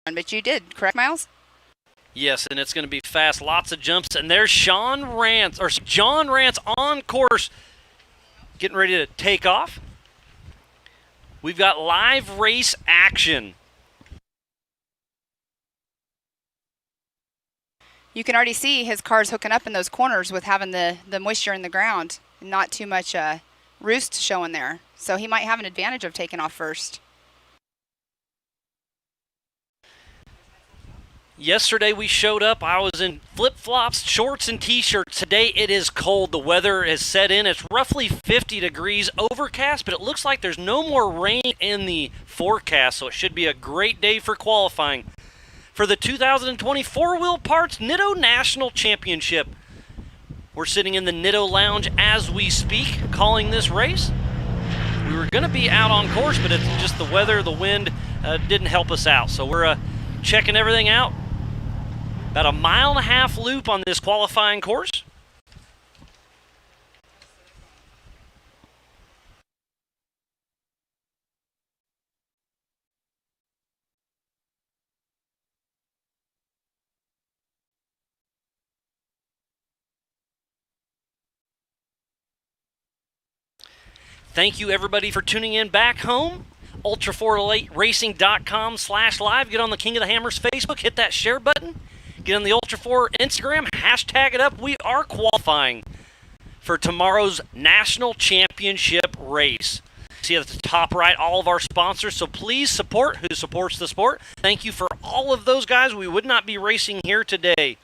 but you did, correct, Miles? Yes, and it's going to be fast. Lots of jumps. And there's John Rance on course, getting ready to take off. We've got live race action. You can already see his car's hooking up in those corners with having the moisture in the ground and not too much roost showing there. So he might have an advantage of taking off first. Yesterday we showed up, I was in flip-flops, shorts, and t-shirts. Today it is cold. The weather has set in. It's roughly 50 degrees, overcast, but it looks like there's no more rain in the forecast, so it should be a great day for qualifying for the 2020 Four-Wheel Parts Nitto National Championship. We're sitting in the Nitto Lounge as we speak, calling this race. We were going to be out on course, but it's just the weather, the wind didn't help us out, so we're checking everything out. About a 1.5 mile loop on this qualifying course. Thank you everybody for tuning in back home. ULTRA4Racing.com/live. Get on the King of the Hammers Facebook. Hit that share button. Get on the ULTRA4 Instagram, hashtag it up. We are qualifying for tomorrow's National Championship race. See at the top right, all of our sponsors, so please support who supports the sport. Thank you for all of those guys. We would not be racing here today.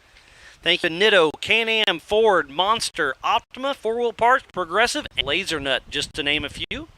Thank you to Nitto, Can-Am, Ford, Monster, Optima, Four-Wheel Parts, Progressive, and Laser Nut, just to name a few.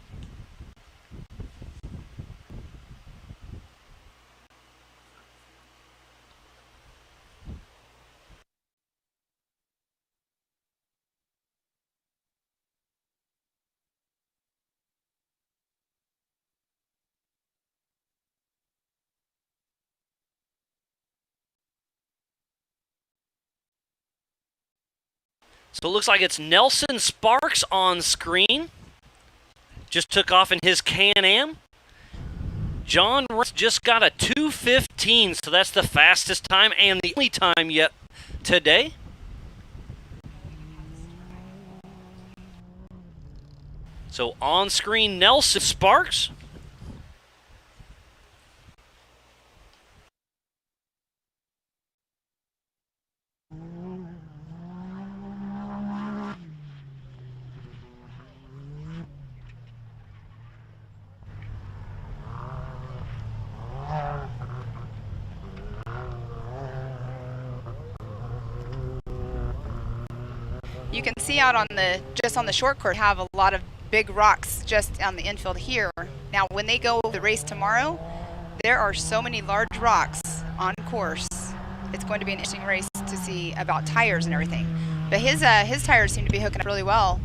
So it looks like it's Nelson Sparks on screen. Just took off in his Can-Am. John just got a 2:15, so that's the fastest time and the only time yet today. So on screen, Nelson Sparks. You can see out on just on the short course have a lot of big rocks just on the infield here. Now when they go the race tomorrow, there are so many large rocks on course. It's going to be an interesting race to see about tires and everything. But his tires seem to be hooking up really well.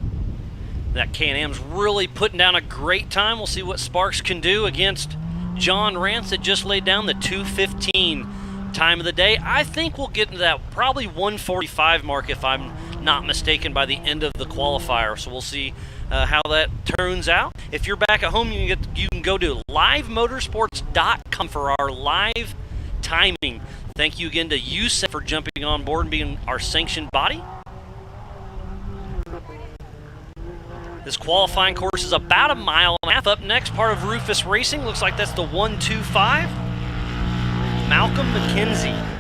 That Can-Am's really putting down a great time. We'll see what Sparks can do against John Rance that just laid down the 2:15 time of the day. I think we'll get into that probably 1:45 mark if I'm not mistaken by the end of the qualifier. So we'll see how that turns out. If you're back at home, you can go to livemotorsports.com for our live timing. Thank you again to USEC for jumping on board and being our sanctioned body. This qualifying course is about a 1.5 miles. Up next, part of Rufus Racing. Looks like that's the 125. Malcolm Mckenzie.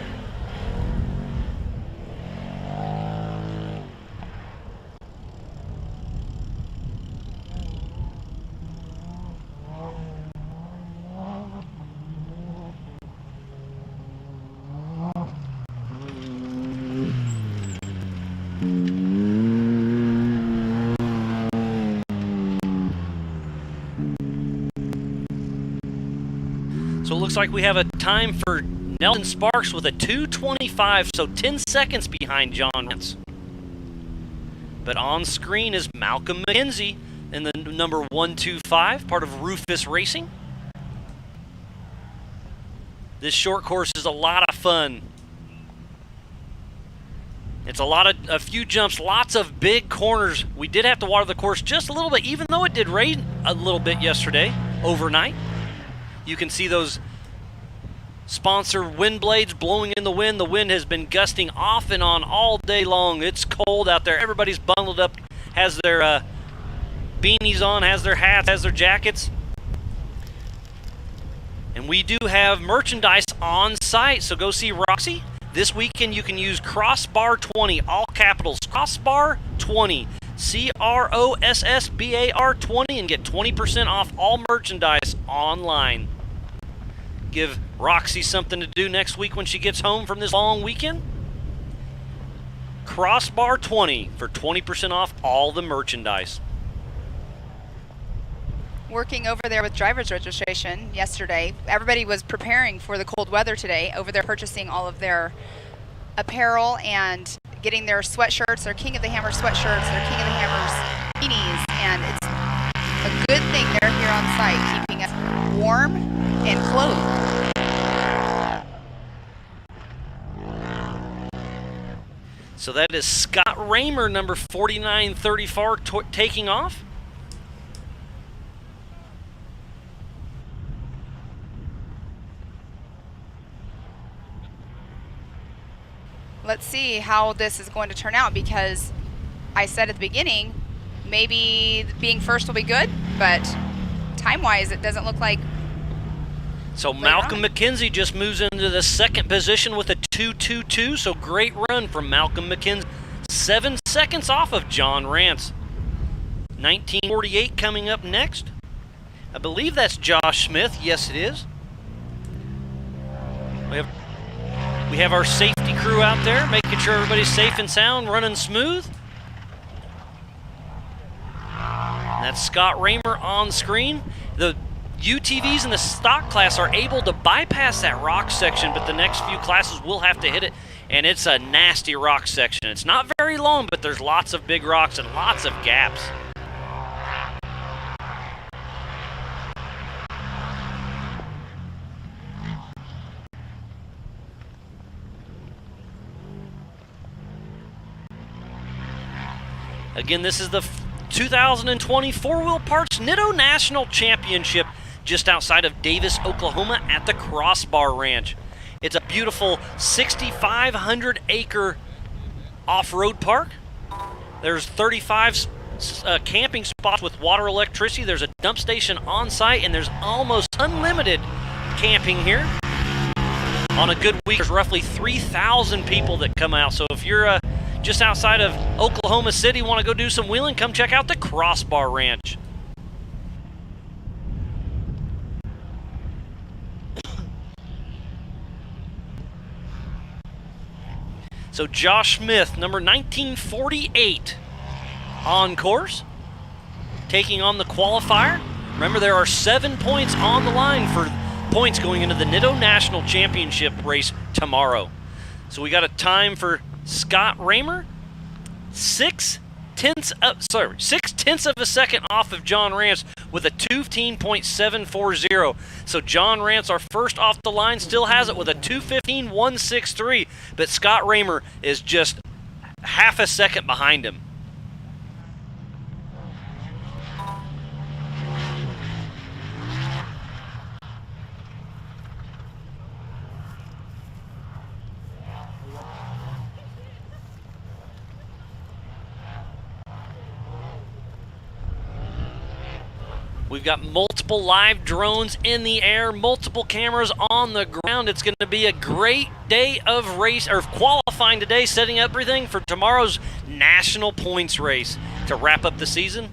So it looks like we have a time for Nelson Sparks with a 2:25, so 10 seconds behind John Rance. But on screen is Malcolm Mckenzie in the number 125, part of Rufus Racing. This short course is a lot of fun. It's a few jumps, lots of big corners. We did have to water the course just a little bit, even though it did rain a little bit yesterday, overnight. You can see those sponsor wind blades blowing in the wind. The wind has been gusting off and on all day long. It's cold out there. Everybody's bundled up, has their beanies on, has their hats, has their jackets. And we do have merchandise on site, so go see Roxy. This weekend you can use Crossbar 20, all capitals, Crossbar 20, CROSSBAR 20, and get 20% off all merchandise online. Give Roxy something to do next week when she gets home from this long weekend. Crossbar 20 for 20% off all the merchandise. Working over there with driver's registration yesterday, everybody was preparing for the cold weather today. Over there purchasing all of their apparel and getting their sweatshirts, their King of the Hammer sweatshirts, their King of the Hammers beanies, and it's a good thing they're here on site, keeping us warm and clothed. So that is Scott Raymer, number 4934, taking off. Let's see how this is going to turn out, because I said at the beginning, maybe being first will be good, but time-wise, it doesn't look like. So Malcolm Mckenzie just moves into the second position with a 2:22. So great run from Malcolm Mckenzie. 7 seconds off of John Rance. 1948 coming up next. I believe that's Josh Smith. Yes, it is. We have our safety crew out there, making sure everybody's safe and sound, running smooth. And that's Scott Raymer on screen. The UTVs in the stock class are able to bypass that rock section, but the next few classes will have to hit it, and it's a nasty rock section. It's not very long, but there's lots of big rocks and lots of gaps. Again, this is the 2020 Four-Wheel Parts Nitto National Championship just outside of Davis, Oklahoma at the Crossbar Ranch. It's a beautiful 6,500-acre off-road park. There's 35 camping spots with water electricity. There's a dump station on site, and there's almost unlimited camping here. On a good week, there's roughly 3,000 people that come out. So if you're just outside of Oklahoma City, want to go do some wheeling, come check out the Crossbar Ranch. So Josh Smith, number 1948, on course, taking on the qualifier. Remember, there are 7 points on the line for points going into the Nitto National Championship race tomorrow. So we got a time for Scott Raymer, 6/10 of a second off of John Rance with a 2:15.740. So John Rance, our first off the line, still has it with a 2:15.163, but Scott Raymer is just half a second behind him. We've got multiple live drones in the air, multiple cameras on the ground. It's going to be a great day of race or qualifying today, setting up everything for tomorrow's national points race to wrap up the season.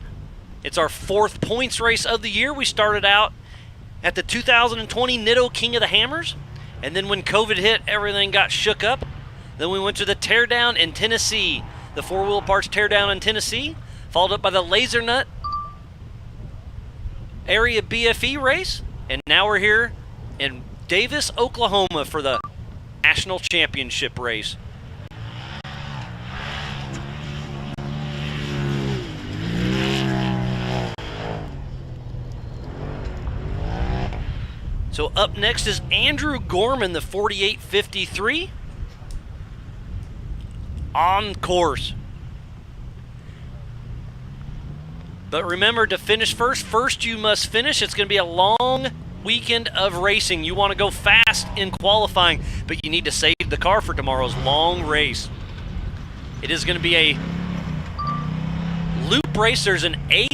It's our 4th points race of the year. We started out at the 2020 Nitto King of the Hammers, and then when COVID hit, everything got shook up. Then we went to the teardown in Tennessee, the Four-Wheel Parts teardown in Tennessee, followed up by the Laser Nut area BFE race, and now we're here in Davis, Oklahoma for the national championship race. So up next is Andrew Gorman, the 4853, on course. But remember, to finish first you must finish. It's going to be a long weekend of racing. You want to go fast in qualifying, but you need to save the car for tomorrow's long race. It is going to be a loop race. There's an A